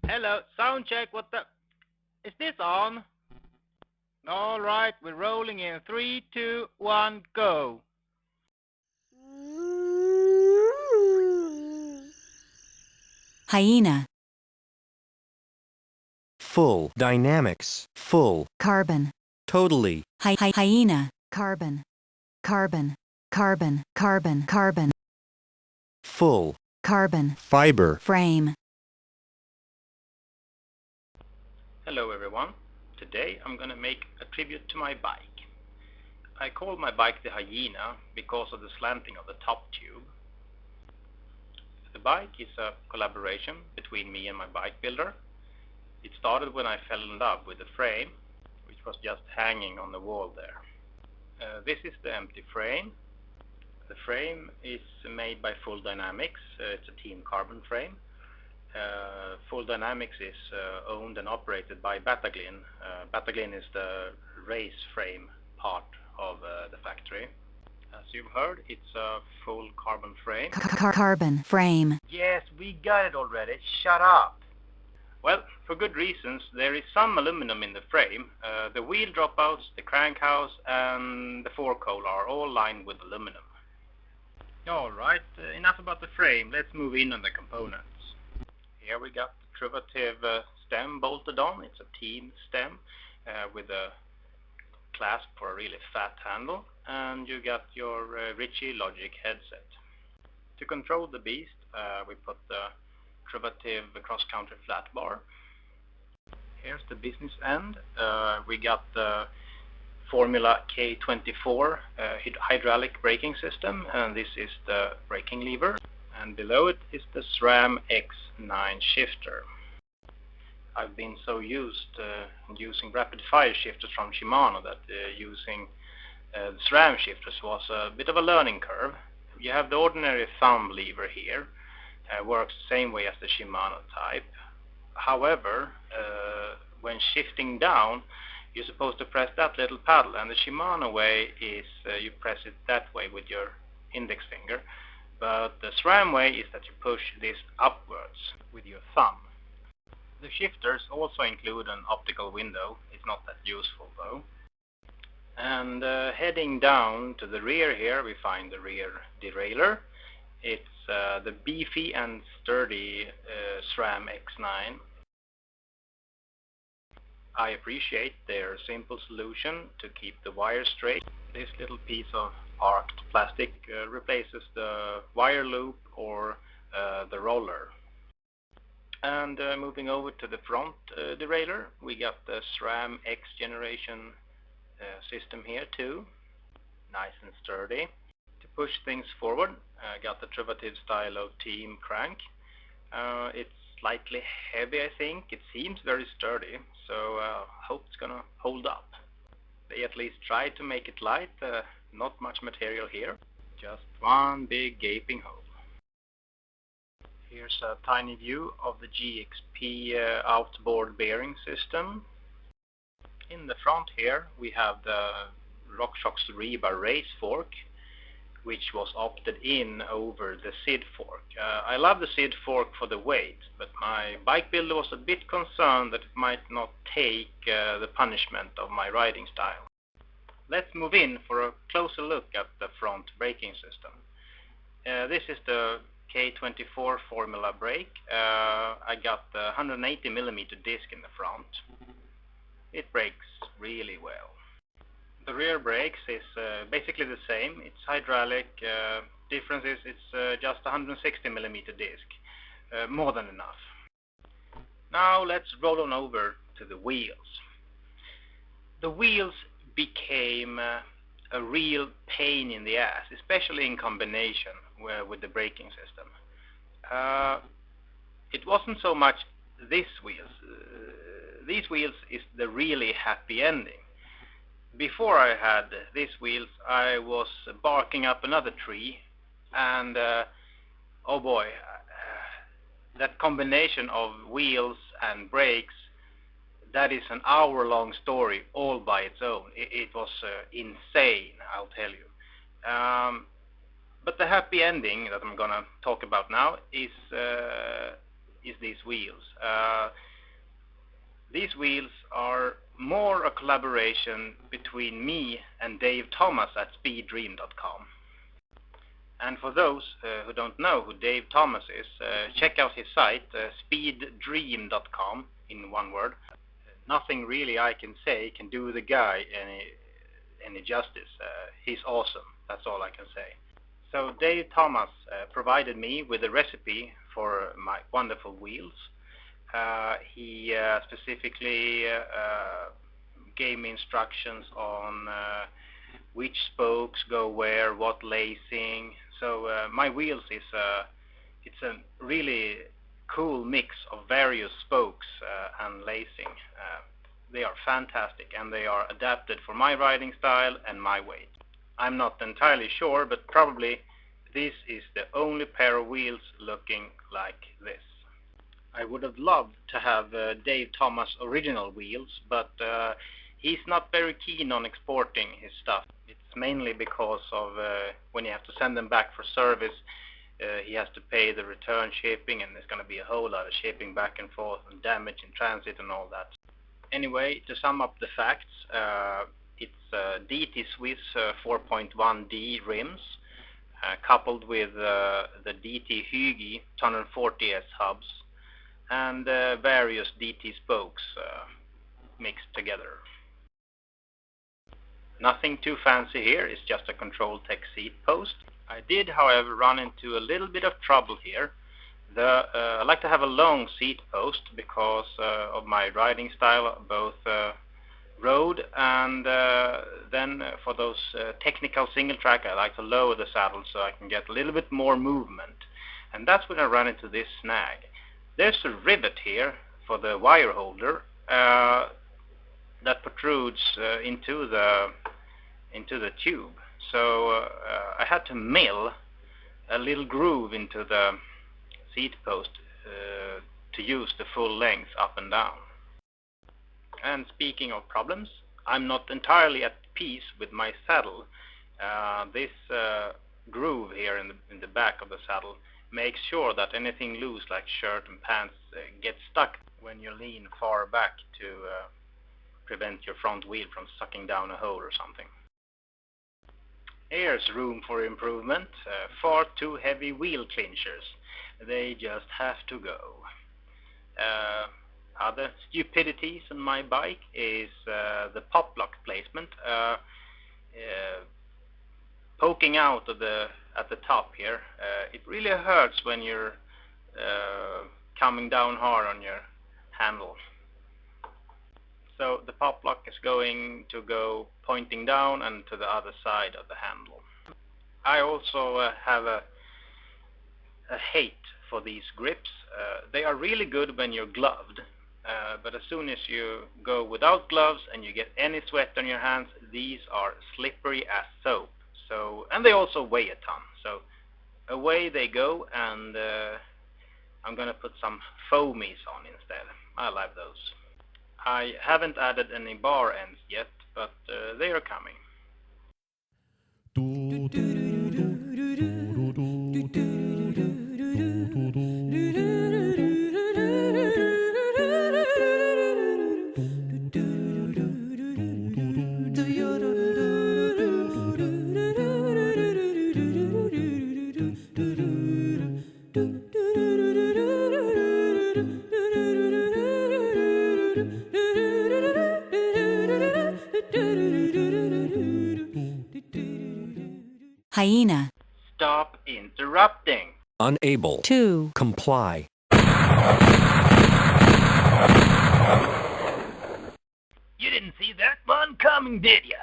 Hello, sound check. What the? Is this on? All right, we're rolling in 3, 2, 1, go. Hyena. Full dynamics, full Carbon. totally Hyena. Carbon. Carbon. Carbon. Carbon. Carbon. full Carbon. fiber Frame. Hello everyone. Today I'm gonna make a tribute to my bike. I call my bike the Hyena because of the slanting of the top tube. The bike is a collaboration between me and my bike builder. It started when I fell in love with the frame, which was just hanging on the wall there. This is the empty frame. The frame is made by Full Dynamics. It's a team carbon frame. Full Dynamics is owned and operated by Battaglin. Battaglin is the race frame part of the factory. As you've heard, it's a full carbon frame. Carbon. Frame. Yes, we got it already. Shut up. Well, for good reasons. There is some aluminum in the frame. The wheel dropouts, the crank house, and the forecowl are all lined with aluminum. Alright, enough about the frame. Let's move in on the components. Here we got the Truvative stem bolted on. It's a team stem with a clasp for a really fat handle. And you got your Ritchie Logic headset. To control the beast, we put the Truvative cross-country flat bar. Here's the business end. We got the Formula K24 hydraulic braking system, and this is the braking lever. And below it is the SRAM X9 shifter. I've been so used using rapid fire shifters from Shimano that using the SRAM shifters was a bit of a learning curve. You have the ordinary thumb lever here. Works the same way as the Shimano type. However, when shifting down, you're supposed to press that little paddle, and the Shimano way is you press it that way with your index finger, but the SRAM way is that you push this upwards with your thumb. The shifters also include an optical window. It's not that useful though. And heading down to the rear here, we find the rear derailleur. It's the beefy and sturdy SRAM X9. I appreciate their simple solution to keep the wire straight. This little piece of arced plastic replaces the wire loop or the roller. And moving over to the front derailleur, we got the SRAM X generation system here too. Nice and sturdy. To push things forward, I got the Truvative Stylo team crank. It's slightly heavy, I think. It seems very sturdy, so I hope it's gonna hold up. They at least tried to make it light. Not much material here, just one big gaping hole. Here's a tiny view of the GXP outboard bearing system. In the front here we have the RockShox Reba race fork, which was opted in over the SID fork. I love the SID fork for the weight, but my bike builder was a bit concerned that it might not take the punishment of my riding style. Let's move in for a closer look at the front braking system. This is the K24 Formula brake. I got the 180mm disc in the front. It brakes really well. The rear brakes is basically the same. It's hydraulic. Difference is it's just 160mm disc. More than enough. Now let's roll on over to the wheels. The wheels became a real pain in the ass, especially in combination with the braking system. It wasn't so much these wheels. These wheels is the really happy ending. Before I had these wheels, I was barking up another tree, and oh boy, that combination of wheels and brakes, that is an hour-long story all by its own. It was insane, I'll tell you. But the happy ending that I'm gonna talk about now is these wheels. These wheels are more a collaboration between me and Dave Thomas at speeddream.com. And for those who don't know who Dave Thomas is, check out his site, speeddream.com, in one word. Nothing really I can say can do the guy any justice. He's awesome, that's all I can say. So Dave Thomas provided me with a recipe for my wonderful wheels. He specifically gave me instructions on which spokes go where, what lacing. So my wheels it's a really cool mix of various spokes and lacing. They are fantastic, and they are adapted for my riding style and my weight. I'm not entirely sure, but probably this is the only pair of wheels looking like this. I would have loved to have Dave Thomas original wheels, but he's not very keen on exporting his stuff. It's mainly because of when you have to send them back for service, he has to pay the return shipping, and there's going to be a whole lot of shipping back and forth and damage in transit and all that. Anyway, to sum up the facts, it's DT Swiss 4.1D rims, coupled with the DT Hygi 240S hubs, and various DT spokes mixed together. Nothing too fancy here, it's just a Control Tech seat post. I did, however, run into a little bit of trouble here. I like to have a long seat post because of my riding style, both road and then for those technical single track, I like to lower the saddle so I can get a little bit more movement. And that's when I run into this snag. There's a rivet here for the wire holder that protrudes into the tube. So I had to mill a little groove into the seat post to use the full length up and down. And speaking of problems, I'm not entirely at peace with my saddle. This groove here in the back of the saddle makes sure that anything loose like shirt and pants gets stuck when you lean far back to prevent your front wheel from sucking down a hole or something. Here's room for improvement. Far too heavy wheel clinchers. They just have to go. Other stupidities on my bike is the pop lock placement. Poking out at the top here, it really hurts when you're coming down hard on your handle. So the pop lock is going to go pointing down and to the other side of the handle. I also have a hate for these grips. They are really good when you're gloved, but as soon as you go without gloves and you get any sweat on your hands, these are slippery as soap. And they also weigh a ton. So away they go, and I'm going to put some foamies on instead. I love those. I haven't added any bar ends yet, but they are coming. Hyena. Stop interrupting. Unable to comply. You didn't see that one coming, did ya?